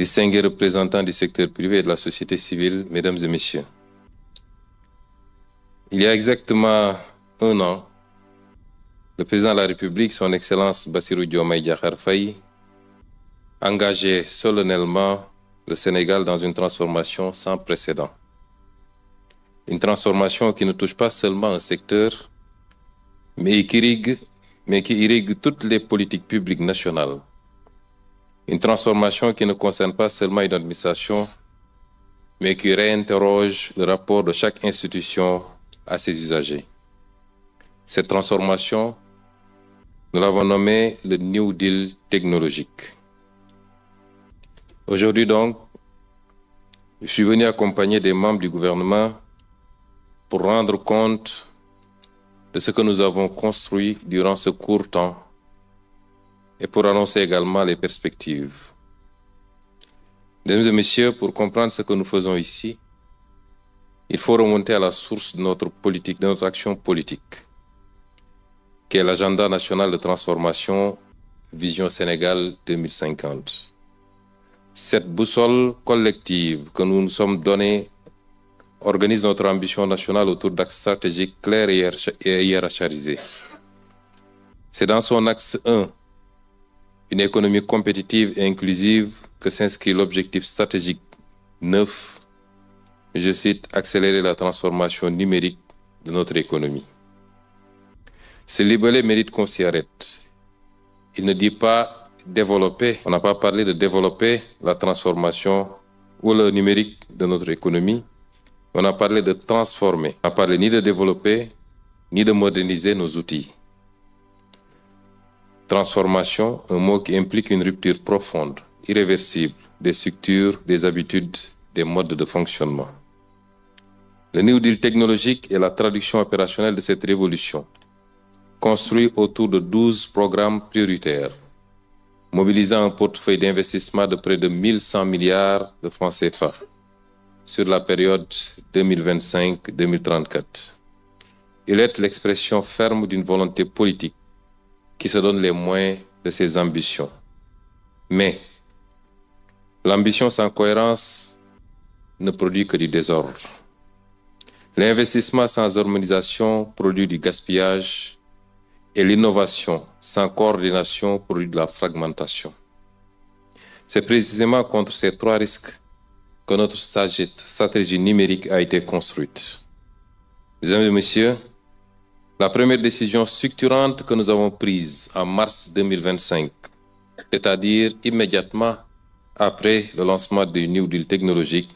distingués représentants du secteur privé et de la société civile, mesdames et messieurs. Il y a exactement un an, le président de la République, son Excellence Bassirou Diomaye Diakhar Faye, engageait solennellement le Sénégal dans une transformation sans précédent. Une transformation qui ne touche pas seulement un secteur, mais qui irrigue toutes les politiques publiques nationales. Une transformation qui ne concerne pas seulement une administration, mais qui réinterroge le rapport de chaque institution à ses usagers. Cette transformation, nous l'avons nommée le New Deal technologique. Aujourd'hui donc, je suis venu accompagner des membres du gouvernement pour rendre compte de ce que nous avons construit durant ce court temps et pour annoncer également les perspectives. Mesdames et messieurs, pour comprendre ce que nous faisons ici, il faut remonter à la source de notre politique, de notre action politique, qui est l'agenda national de transformation Vision Sénégal 2050. Cette boussole collective que nous nous sommes donnée organise notre ambition nationale autour d'axes stratégiques clairs et hiérarchisés. C'est dans son axe 1, une économie compétitive et inclusive, que s'inscrit l'objectif stratégique 9, je cite, accélérer la transformation numérique de notre économie. Ce libellé mérite qu'on s'y arrête. Il ne dit pas développer, on n'a pas parlé de développer la transformation ou le numérique de notre économie. On a parlé de transformer. On n'a parlé ni de développer, ni de moderniser nos outils. Transformation, un mot qui implique une rupture profonde, irréversible, des structures, des habitudes, des modes de fonctionnement. Le New Deal technologique est la traduction opérationnelle de cette révolution, construit autour de 12 programmes prioritaires, mobilisant un portefeuille d'investissement de près de 1100 milliards de francs CFA sur la période 2025-2034. Il est l'expression ferme d'une volonté politique qui se donne les moyens de ses ambitions. Mais l'ambition sans cohérence ne produit que du désordre. L'investissement sans harmonisation produit du gaspillage et l'innovation sans coordination produit de la fragmentation. C'est précisément contre ces trois risques que notre stratégie numérique a été construite. Mesdames et messieurs, la première décision structurante que nous avons prise en mars 2025, c'est-à-dire immédiatement après le lancement du New Deal technologique,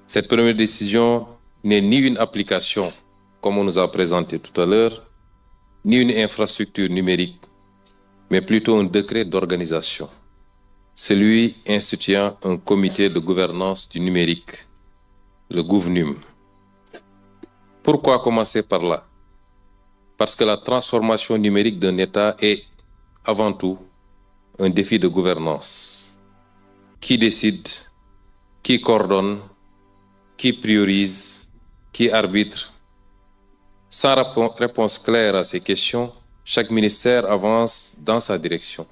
cette première décision n'est ni une application, comme on nous a présenté tout à l'heure, ni une infrastructure numérique, mais plutôt un décret d'organisation, celui instituant un comité de gouvernance du numérique, le GOUVNUM. Pourquoi commencer par là? Parce que la transformation numérique d'un État est, avant tout, un défi de gouvernance. Qui décide, qui coordonne, qui priorise, qui arbitre? Sans réponse claire à ces questions, chaque ministère avance dans sa direction.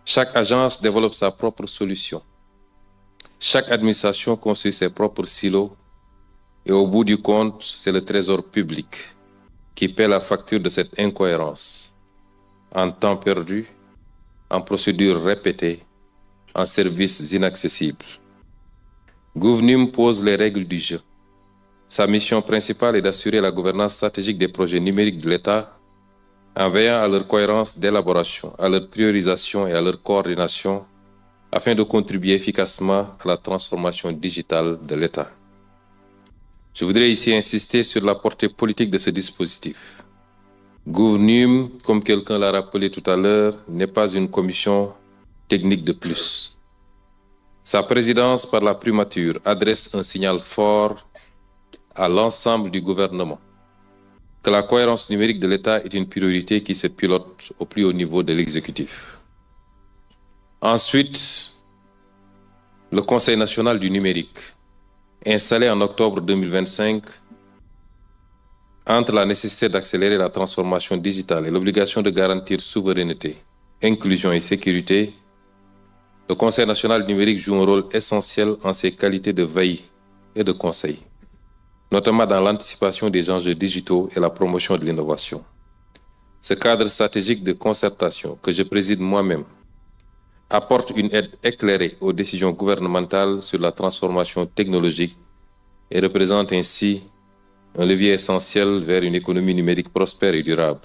Chaque agence développe sa propre solution. Chaque administration construit ses propres silos. Et au bout du compte, c'est le trésor public qui paie la facture de cette incohérence, en temps perdu, en procédures répétées, en services inaccessibles. GOUVNUM pose les règles du jeu. Sa mission principale est d'assurer la gouvernance stratégique des projets numériques de l'État en veillant à leur cohérence d'élaboration, à leur priorisation et à leur coordination afin de contribuer efficacement à la transformation digitale de l'État. Je voudrais ici insister sur la portée politique de ce dispositif. GOUVNUM, comme quelqu'un l'a rappelé tout à l'heure, n'est pas une commission technique de plus. Sa présidence par la primature adresse un signal fort à l'ensemble du gouvernement que la cohérence numérique de l'État est une priorité qui se pilote au plus haut niveau de l'exécutif. Ensuite, le Conseil national du numérique, installé en octobre 2025, entre la nécessité d'accélérer la transformation digitale et l'obligation de garantir souveraineté, inclusion et sécurité, Le Conseil national numérique joue un rôle essentiel en ses qualités de veille et de conseil, notamment dans l'anticipation des enjeux digitaux et la promotion de l'innovation. Ce cadre stratégique de concertation que je préside moi-même apporte une aide éclairée aux décisions gouvernementales sur la transformation technologique et représente ainsi un levier essentiel vers une économie numérique prospère et durable.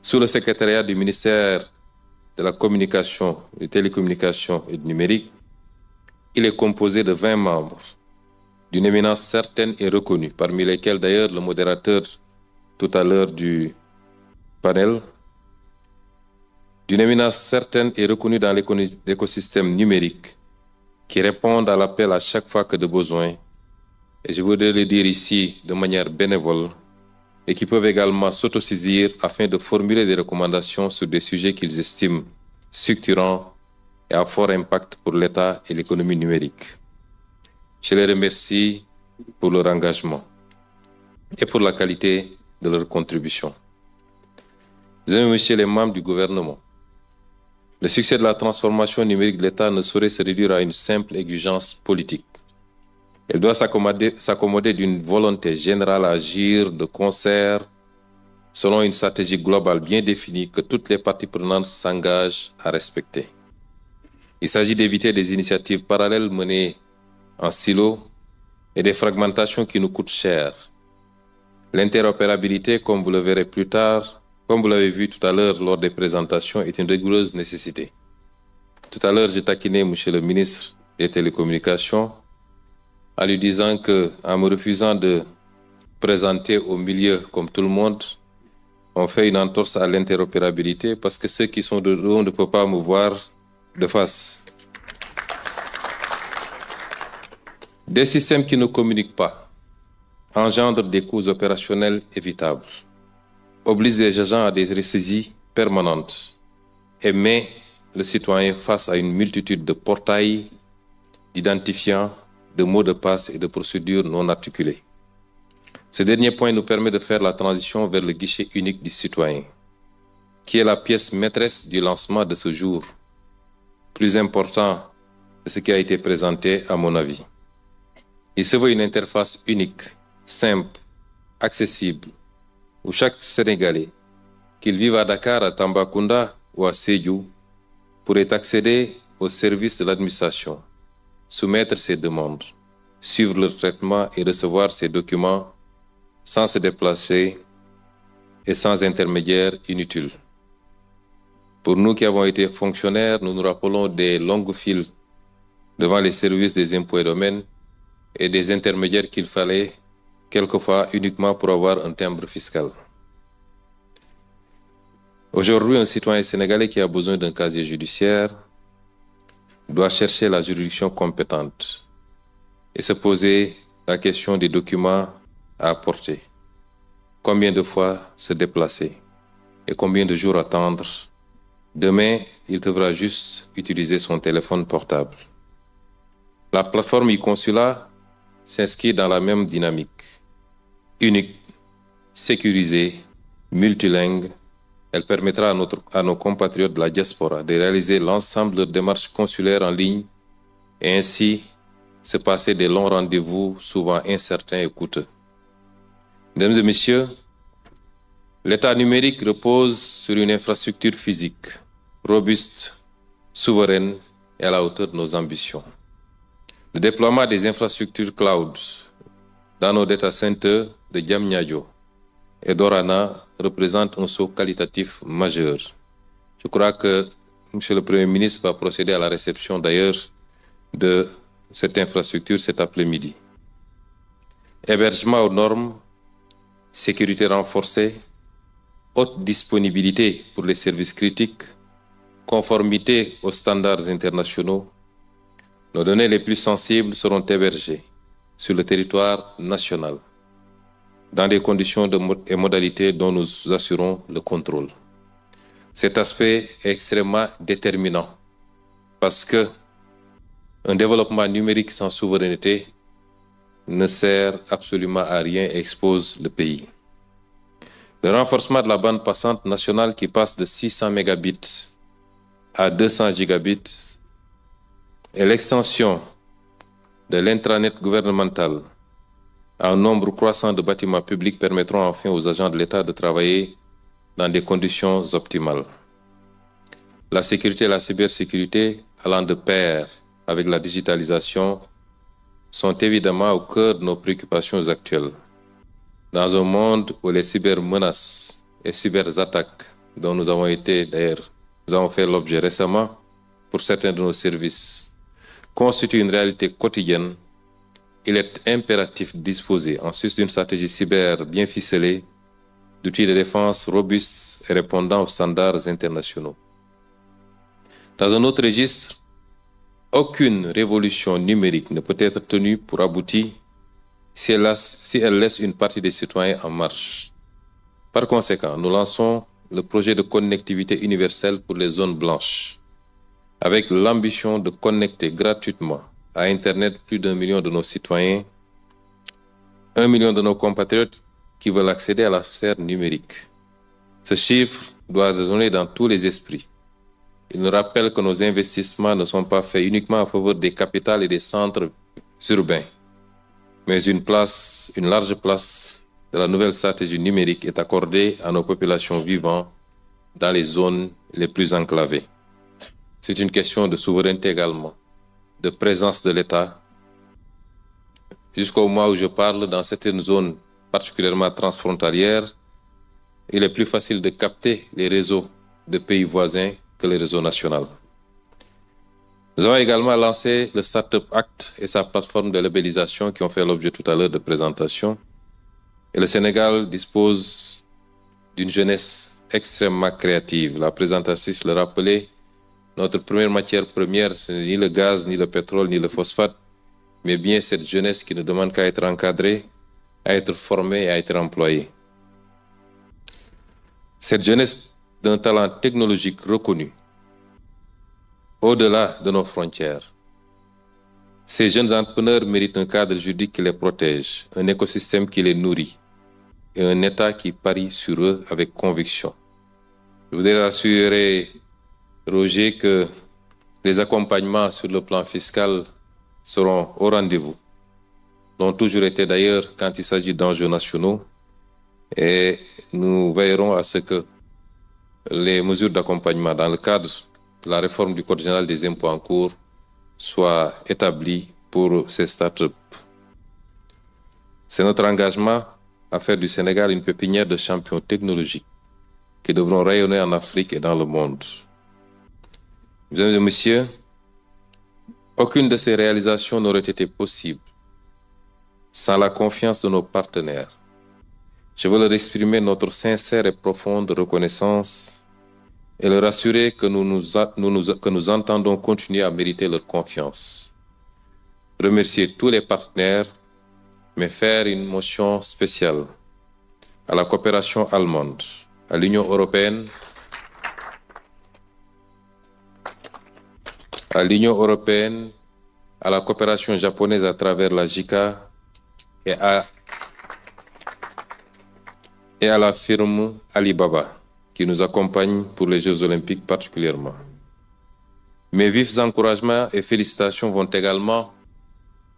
Sous le secrétariat du ministère de la Communication, des Télécommunications et du Numérique, il est composé de 20 membres, d'une éminence certaine et reconnue, parmi lesquels d'ailleurs le modérateur tout à l'heure du panel, d'une éminence certaine et reconnue dans l'écosystème numérique, qui répondent à l'appel à chaque fois que de besoin, et je voudrais le dire ici de manière bénévole, et qui peuvent également s'autosaisir afin de formuler des recommandations sur des sujets qu'ils estiment structurants et à fort impact pour l'État et l'économie numérique. Je les remercie pour leur engagement et pour la qualité de leur contribution. Mesdames et messieurs les membres du gouvernement, le succès de la transformation numérique de l'État ne saurait se réduire à une simple exigence politique. Elle doit s'accommoder d'une volonté générale à agir de concert selon une stratégie globale bien définie que toutes les parties prenantes s'engagent à respecter. Il s'agit d'éviter des initiatives parallèles menées en silo et des fragmentations qui nous coûtent cher. L'interopérabilité, comme vous le verrez plus tard, comme vous l'avez vu tout à l'heure lors des présentations, est une rigoureuse nécessité. Tout à l'heure, j'ai taquiné M. le ministre des Télécommunications en lui disant qu'en me refusant de présenter au milieu comme tout le monde, on fait une entorse à l'interopérabilité parce que ceux qui sont de haut ne peuvent pas me voir de face. Des systèmes qui ne communiquent pas engendrent des coûts opérationnels évitables, obligent les agents à des ressaisies permanentes et met le citoyen face à une multitude de portails, d'identifiants, de mots de passe et de procédures non articulées. Ce dernier point nous permet de faire la transition vers le guichet unique du citoyen, qui est la pièce maîtresse du lancement de ce jour, plus important que ce qui a été présenté à mon avis. Il se veut une interface unique, simple, accessible, où chaque Sénégalais, qu'il vive à Dakar, à Tambacounda ou à Sédhiou, pourrait accéder aux services de l'administration, soumettre ses demandes, suivre leur traitement et recevoir ses documents sans se déplacer et sans intermédiaire inutile. Pour nous qui avons été fonctionnaires, nous nous rappelons des longues files devant les services des impôts et domaines et des intermédiaires qu'il fallait quelquefois uniquement pour avoir un timbre fiscal. Aujourd'hui, un citoyen sénégalais qui a besoin d'un casier judiciaire doit chercher la juridiction compétente et se poser la question des documents à apporter. Combien de fois se déplacer et combien de jours attendre? Demain, il devra juste utiliser son téléphone portable. La plateforme e-consulat s'inscrit dans la même dynamique. Unique, sécurisée, multilingue, elle permettra à nos compatriotes de la diaspora de réaliser l'ensemble de leurs démarches consulaires en ligne et ainsi se passer des longs rendez-vous souvent incertains et coûteux. Mesdames et messieurs, l'État numérique repose sur une infrastructure physique robuste, souveraine et à la hauteur de nos ambitions. Le déploiement des infrastructures cloud dans nos data centers de Diamniadio et d'Orana représente un saut qualitatif majeur. Je crois que M. le Premier ministre va procéder à la réception d'ailleurs de cette infrastructure cet après-midi. Hébergement aux normes, sécurité renforcée, haute disponibilité pour les services critiques, conformité aux standards internationaux, nos données les plus sensibles seront hébergées sur le territoire national, dans des conditions et modalités dont nous assurons le contrôle. Cet aspect est extrêmement déterminant parce que un développement numérique sans souveraineté ne sert absolument à rien et expose le pays. Le renforcement de la bande passante nationale qui passe de 600 mégabits à 200 gigabits et l'extension de l'intranet gouvernemental à un nombre croissant de bâtiments publics permettront enfin aux agents de l'État de travailler dans des conditions optimales. La sécurité et la cybersécurité, allant de pair avec la digitalisation, sont évidemment au cœur de nos préoccupations actuelles. Dans un monde où les cybermenaces et cyberattaques dont nous avons fait l'objet récemment pour certains de nos services, constituent une réalité quotidienne, il est impératif de disposer, en sus d'une stratégie cyber bien ficelée, d'outils de défense robustes et répondant aux standards internationaux. Dans un autre registre, aucune révolution numérique ne peut être tenue pour aboutir si elle laisse une partie des citoyens en marge. Par conséquent, nous lançons le projet de connectivité universelle pour les zones blanches, avec l'ambition de connecter gratuitement à Internet plus d'1 million de nos citoyens, 1 million de nos compatriotes qui veulent accéder à la sphère numérique. Ce chiffre doit résonner dans tous les esprits. Il nous rappelle que nos investissements ne sont pas faits uniquement en faveur des capitales et des centres urbains, mais une large place de la nouvelle stratégie numérique est accordée à nos populations vivant dans les zones les plus enclavées. C'est une question de souveraineté également, de présence de l'État. Jusqu'au mois où je parle, dans certaines zones particulièrement transfrontalières, il est plus facile de capter les réseaux de pays voisins que les réseaux nationaux. Nous avons également lancé le Startup Act et sa plateforme de labellisation qui ont fait l'objet tout à l'heure de présentation. Et le Sénégal dispose d'une jeunesse extrêmement créative. La présentatrice le rappelait, notre première matière première, ce n'est ni le gaz, ni le pétrole, ni le phosphate, mais bien cette jeunesse qui ne demande qu'à être encadrée, à être formée et à être employée. Cette jeunesse d'un talent technologique reconnu, au-delà de nos frontières. Ces jeunes entrepreneurs méritent un cadre juridique qui les protège, un écosystème qui les nourrit et un État qui parie sur eux avec conviction. Je voudrais rassurer Roger que les accompagnements sur le plan fiscal seront au rendez-vous, l'ont toujours été d'ailleurs quand il s'agit d'enjeux nationaux, et nous veillerons à ce que les mesures d'accompagnement dans le cadre de la réforme du Code général des impôts en cours soient établies pour ces startups. C'est notre engagement à faire du Sénégal une pépinière de champions technologiques qui devront rayonner en Afrique et dans le monde. Mesdames et messieurs, aucune de ces réalisations n'aurait été possible sans la confiance de nos partenaires. Je veux leur exprimer notre sincère et profonde reconnaissance et leur assurer que nous entendons continuer à mériter leur confiance. Remercier tous les partenaires, mais faire une mention spéciale à la coopération allemande, à l'Union européenne, à la coopération japonaise à travers la JICA et à la firme Alibaba qui nous accompagne pour les Jeux olympiques particulièrement. Mes vifs encouragements et félicitations vont également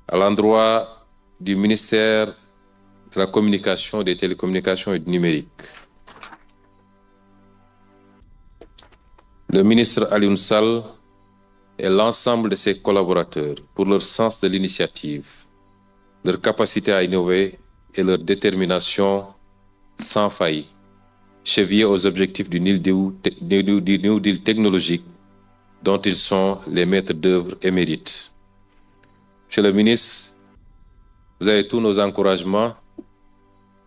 à l'endroit du ministère de la Communication, des Télécommunications et du Numérique. Le ministre Alioune Sall et l'ensemble de ses collaborateurs pour leur sens de l'initiative, leur capacité à innover et leur détermination sans faille, chevillés aux objectifs du New Deal technologique dont ils sont les maîtres d'œuvre émérites. Monsieur le ministre, vous avez tous nos encouragements.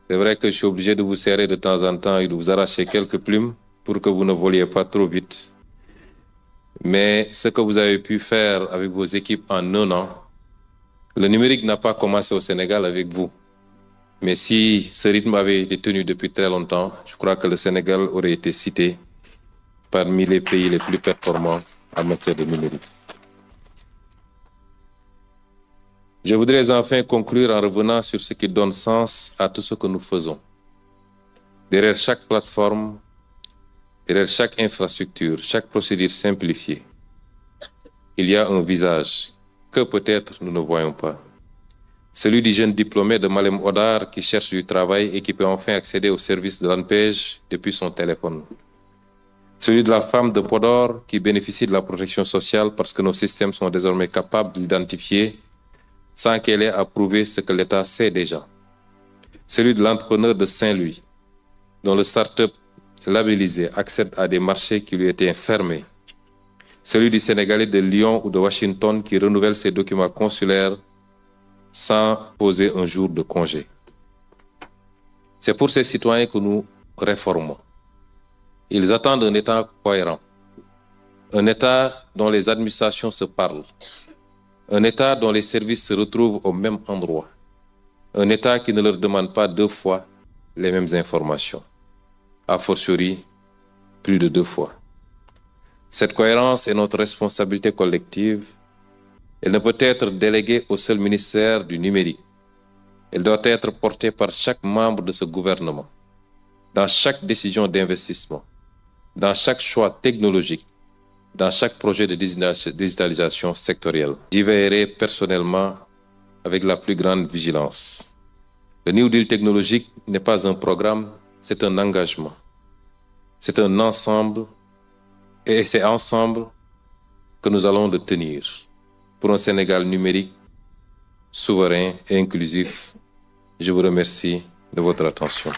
C'est vrai que je suis obligé de vous serrer de temps en temps et de vous arracher quelques plumes pour que vous ne voliez pas trop vite. Mais ce que vous avez pu faire avec vos équipes en 1 an, le numérique n'a pas commencé au Sénégal avec vous. Mais si ce rythme avait été tenu depuis très longtemps, je crois que le Sénégal aurait été cité parmi les pays les plus performants en matière de numérique. Je voudrais enfin conclure en revenant sur ce qui donne sens à tout ce que nous faisons. Derrière chaque plateforme, derrière chaque infrastructure, chaque procédure simplifiée, il y a un visage que peut-être nous ne voyons pas. Celui du jeune diplômé de Malem Hodar qui cherche du travail et qui peut enfin accéder au service de l'ANPEJ depuis son téléphone. Celui de la femme de Podor qui bénéficie de la protection sociale parce que nos systèmes sont désormais capables d'identifier sans qu'elle ait à prouver ce que l'État sait déjà. Celui de l'entrepreneur de Saint-Louis, dont le start-up labellisé accède à des marchés qui lui étaient fermés. Celui du Sénégalais de Lyon ou de Washington qui renouvelle ses documents consulaires sans poser un jour de congé. C'est pour ces citoyens que nous réformons. Ils attendent un État cohérent, un État dont les administrations se parlent, un État dont les services se retrouvent au même endroit, un État qui ne leur demande pas 2 fois les mêmes informations, a fortiori plus de 2 fois. Cette cohérence est notre responsabilité collective. Elle ne peut être déléguée au seul ministère du numérique. Elle doit être portée par chaque membre de ce gouvernement, dans chaque décision d'investissement, dans chaque choix technologique, dans chaque projet de digitalisation sectorielle. J'y veillerai personnellement avec la plus grande vigilance. Le New Deal technologique n'est pas un programme, c'est un engagement. C'est un ensemble, et c'est ensemble que nous allons le tenir pour un Sénégal numérique, souverain et inclusif. Je vous remercie de votre attention.